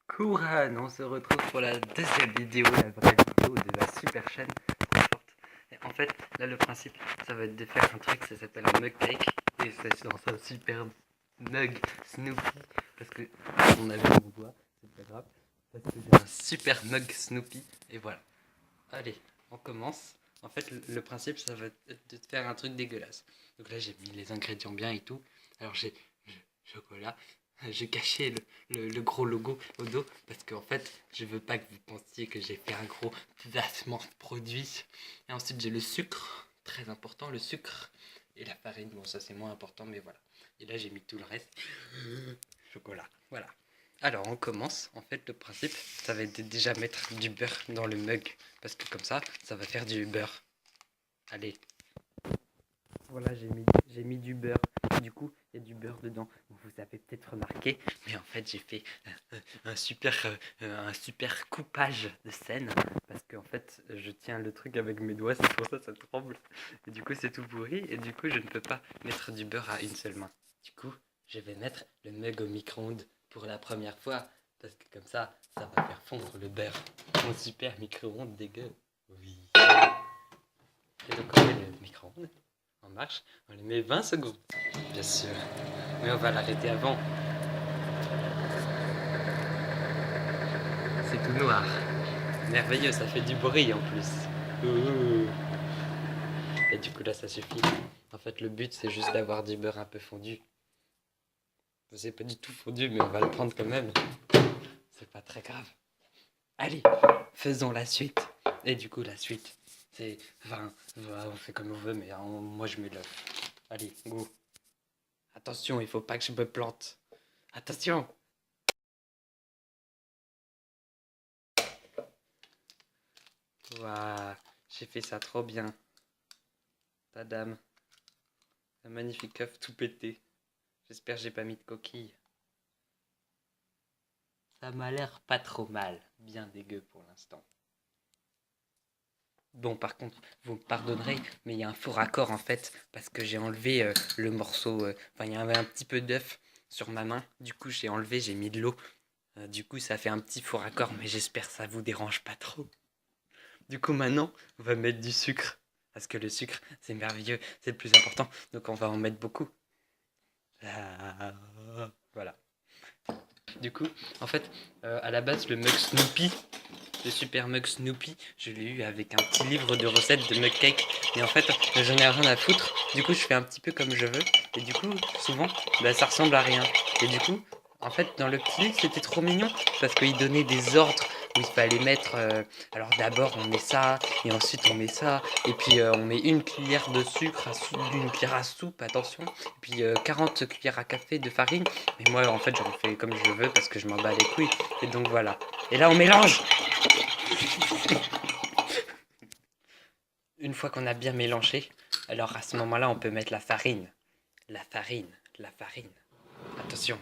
Couran, on se retrouve pour la deuxième vidéo, la vraie vidéo de la super chaîne trop forte. Et en fait, là le principe, ça va être de faire un truc, ça s'appelle un mug cake. Et c'est dans un super mug Snoopy. Parce que on avait mon voix, c'est pas grave. Parce que j'ai un super mug Snoopy. Et voilà. Allez, on commence. En fait, le principe, ça va être de faire un truc dégueulasse. Donc là, j'ai mis les ingrédients bien et tout. Alors j'ai chocolat. J'ai caché le gros logo au dos parce qu'en fait, je veux pas que vous pensiez que j'ai fait un gros placement de produit. Et ensuite, j'ai le sucre, très important, le sucre et la farine. Bon, ça c'est moins important, mais voilà. Et là, j'ai mis tout le reste. Chocolat, voilà. Alors, on commence. En fait, le principe, ça va être de déjà mettre du beurre dans le mug parce que comme ça va faire du beurre. Allez. Voilà, j'ai mis du beurre. Du coup, il y a du beurre dedans. Vous avez peut-être remarqué, mais en fait, j'ai fait un super coupage de scène. Parce qu'en fait, je tiens le truc avec mes doigts, c'est pour ça que ça tremble. Et du coup, c'est tout pourri. Et du coup, je ne peux pas mettre du beurre à une seule main. Du coup, je vais mettre le mug au micro-ondes pour la première fois. Parce que comme ça va faire fondre le beurre. Mon super micro-ondes dégueu. Oui. Et donc, on met le micro-ondes en marche, on les met 20 secondes, bien sûr. Mais on va l'arrêter avant. C'est tout noir. Merveilleux, ça fait du bruit en plus. Ouh. Et du coup là, ça suffit. En fait, le but, c'est juste d'avoir du beurre un peu fondu. C'est pas du tout fondu, mais on va le prendre quand même. C'est pas très grave. Allez, faisons la suite. Et du coup, la suite, c'est... Enfin, on fait comme on veut, mais moi, je mets l'œuf. Allez, go. Attention, il faut pas que je me plante. Attention. Waouh, j'ai fait ça trop bien. Ta dame. Un magnifique œuf tout pété. J'espère que j'ai pas mis de coquille. Ça m'a l'air pas trop mal. Bien dégueu pour l'instant. Bon, par contre, vous me pardonnerez, mais il y a un faux raccord en fait, parce que j'ai enlevé le morceau. Enfin, il y avait un petit peu d'œuf sur ma main. Du coup, j'ai enlevé, j'ai mis de l'eau. Du coup, ça fait un petit faux raccord, mais j'espère que ça vous dérange pas trop. Du coup, maintenant, on va mettre du sucre. Parce que le sucre, c'est merveilleux, c'est le plus important. Donc, on va en mettre beaucoup. Ah, voilà. Du coup, en fait, à la base, le mug Snoopy, le super mug Snoopy, je l'ai eu avec un petit livre de recettes de mug cake. Et en fait, j'en ai rien à foutre. Du coup, je fais un petit peu comme je veux. Et du coup, souvent, bah, ça ressemble à rien. Et du coup, en fait, dans le petit livre, c'était trop mignon parce qu'il donnait des ordres où il fallait mettre. Alors d'abord, on met ça, et ensuite on met ça, et puis on met une cuillère de sucre, une cuillère à soupe, attention, et puis 40 cuillères à café de farine. Et moi, en fait, j'en fais comme je veux parce que je m'en bats les couilles. Et donc voilà. Et là, on mélange. Une fois qu'on a bien mélangé, alors à ce moment-là, on peut mettre la farine. La farine, la farine. Attention,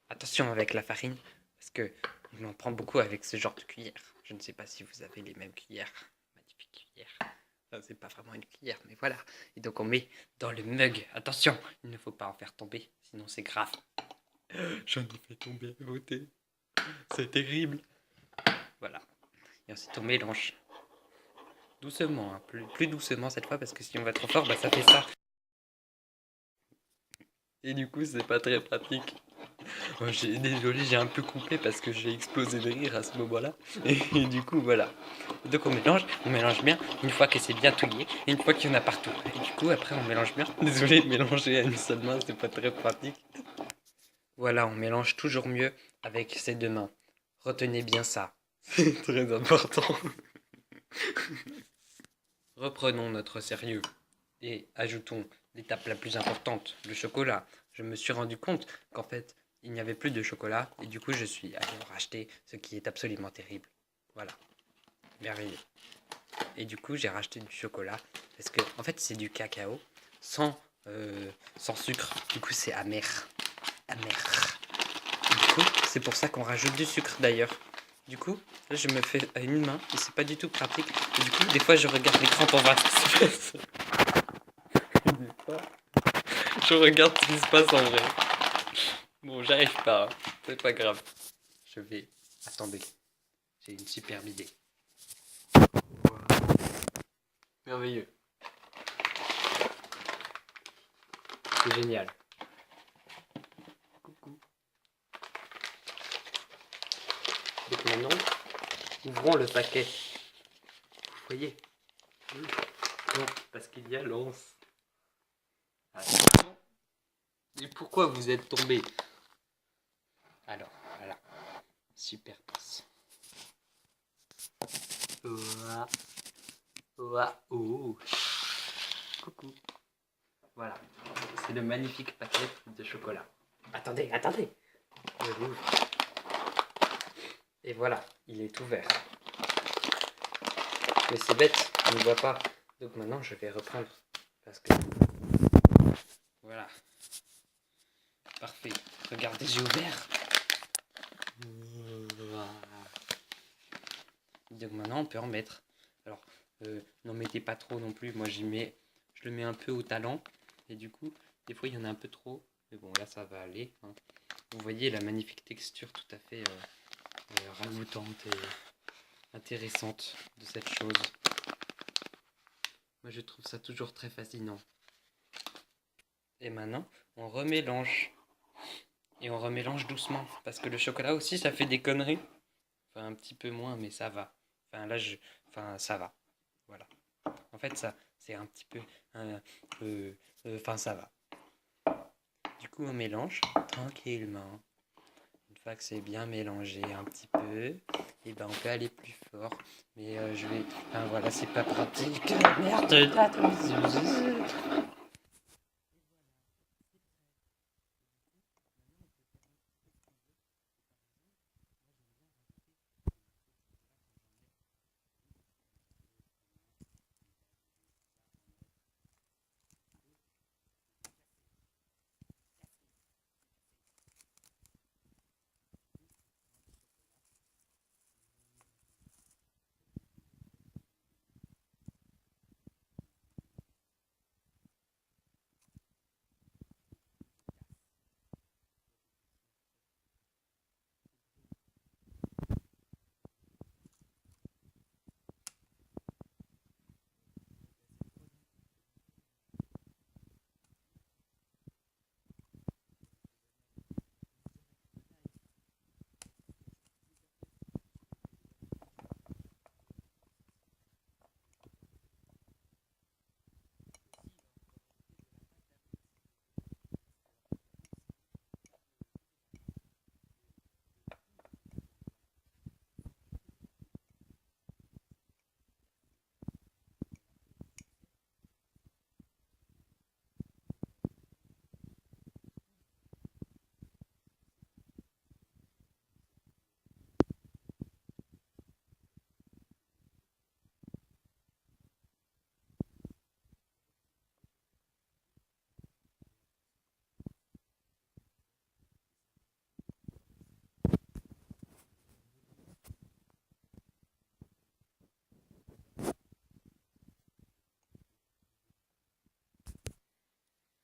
attention avec la farine, parce que on en prend beaucoup avec ce genre de cuillère. Je ne sais pas si vous avez les mêmes cuillères. Magnifique cuillère. Enfin, c'est pas vraiment une cuillère, mais voilà. Et donc on met dans le mug. Attention, il ne faut pas en faire tomber, sinon c'est grave. J'en ai fait tomber à côté. C'est terrible. Voilà. Et ensuite on mélange. Doucement, hein. Plus doucement cette fois, parce que si on va trop fort, bah ça fait ça. Et du coup, c'est pas très pratique. Oh, désolé, j'ai un peu coupé parce que j'ai explosé de rire à ce moment-là. Et du coup, voilà. Donc on mélange bien, une fois que c'est bien touillé, et une fois qu'il y en a partout. Et du coup, après, on mélange bien. Désolé, mélanger à une seule main, c'est pas très pratique. Voilà, on mélange toujours mieux avec ses deux mains. Retenez bien ça. C'est très important. Reprenons notre sérieux et ajoutons l'étape la plus importante, le chocolat. Je me suis rendu compte qu'en fait, il n'y avait plus de chocolat et du coup, je suis allé en racheter, ce qui est absolument terrible. Voilà, merveilleux. Et du coup, j'ai racheté du chocolat parce que, en fait, c'est du cacao sans sucre. Du coup, c'est amer. Amer. Du coup, c'est pour ça qu'on rajoute du sucre d'ailleurs. Du coup, là, je me fais à une main et c'est pas du tout pratique. Et du coup, des fois, je regarde l'écran pour voir ce qui se passe. Des fois, je regarde ce qui se passe en vrai. Bon, j'arrive pas, hein. C'est pas grave. je vais... Attendez, j'ai une superbe idée. Wow. Merveilleux. C'est génial. Coucou. Donc maintenant, ouvrons le paquet. Vous voyez? Non, parce qu'il y a l'once. Attention. Et pourquoi vous êtes tombé? Alors, voilà. Super passe. Ouah. Ouah. Ouh. Coucou. Voilà. C'est le magnifique paquet de chocolat. Attendez, attendez. Je l'ouvre. Et voilà, il est ouvert. Mais c'est bête, on ne voit pas. Donc maintenant, je vais reprendre. Parce que... Voilà. Parfait. Regardez, j'ai ouvert. Donc maintenant, on peut en mettre. Alors, n'en mettez pas trop non plus. Moi, je le mets un peu au talent. Et du coup, des fois, il y en a un peu trop. Mais bon, là, ça va aller. Hein. Vous voyez la magnifique texture tout à fait ragoûtante et intéressante de cette chose. Moi, je trouve ça toujours très fascinant. Et maintenant, on remélange. Et on remélange doucement. Parce que le chocolat aussi, ça fait des conneries. Enfin, un petit peu moins, mais ça va. Enfin, là, ça va. Voilà. En fait, ça, c'est un petit peu... Enfin, ça va. Du coup, on mélange tranquillement. Une fois que c'est bien mélangé un petit peu, et ben on peut aller plus fort. Mais je vais... Enfin, voilà, c'est pas pratique. Merde,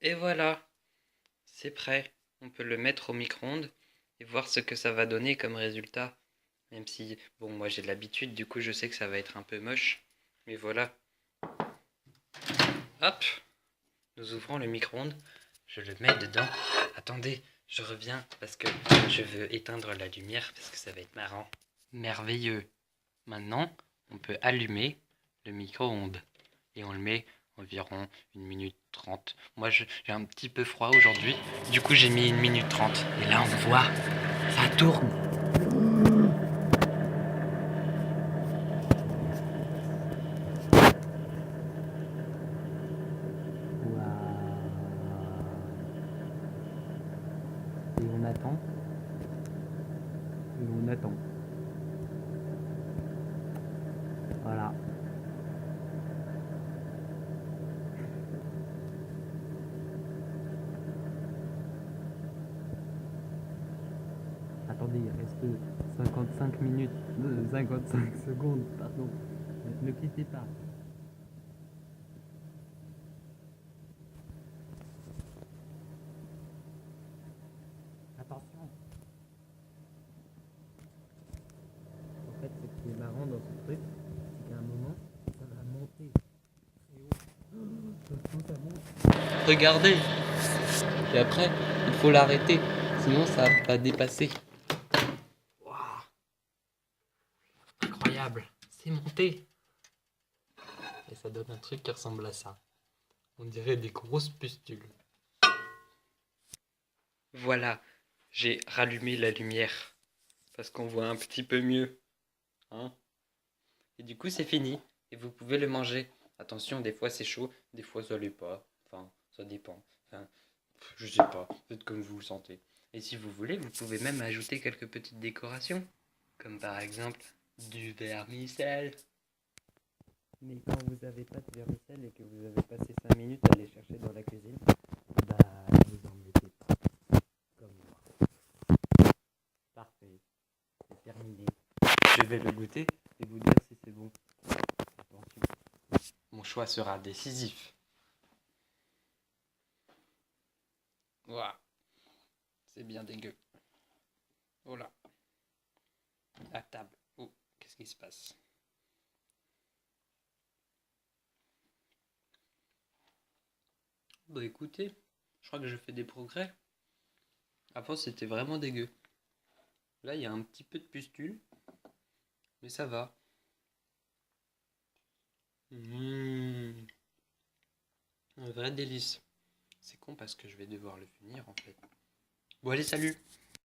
Et voilà, c'est prêt. On peut le mettre au micro-ondes et voir ce que ça va donner comme résultat. Même si, bon, moi j'ai l'habitude, du coup je sais que ça va être un peu moche. Mais voilà. Hop, nous ouvrons le micro-ondes. Je le mets dedans. Attendez, je reviens parce que je veux éteindre la lumière parce que ça va être marrant. Merveilleux. Maintenant, on peut allumer le micro-ondes. Et on le met environ 1 minute 30. Moi, j'ai un petit peu froid aujourd'hui. Du coup, j'ai mis 1 minute 30. Et là, on voit, ça tourne. Et on attend. Et on attend. Voilà. Attendez, il reste 55 minutes, 55 secondes, pardon. Ne quittez pas. Attention. Regardez. Et après, il faut l'arrêter, sinon ça va dépasser. Waouh, incroyable, c'est monté. Et ça donne un truc qui ressemble à ça. On dirait des grosses pustules. Voilà, j'ai rallumé la lumière parce qu'on voit un petit peu mieux. Hein, et du coup, c'est fini. Et vous pouvez le manger. Attention, des fois c'est chaud, des fois ça l'est pas. Enfin, ça dépend. Enfin, je sais pas. Faites comme vous le sentez. Et si vous voulez, vous pouvez même ajouter quelques petites décorations. Comme par exemple du vermicelle. Mais quand vous n'avez pas de vermicelle et que vous avez passé 5 minutes à aller chercher dans la cuisine, bah vous en mettez pas. Comme moi. Parfait. C'est terminé. Je vais le goûter et vous dire si c'est bon. Attention. Mon choix sera décisif. Ouah, c'est bien dégueu. Oh là, la table. Oh, qu'est-ce qui se passe? Bah écoutez, je crois que je fais des progrès. Avant c'était vraiment dégueu. Là il y a un petit peu de pustule, mais ça va. Un vrai délice. C'est con parce que je vais devoir le finir en fait. Bon allez, salut!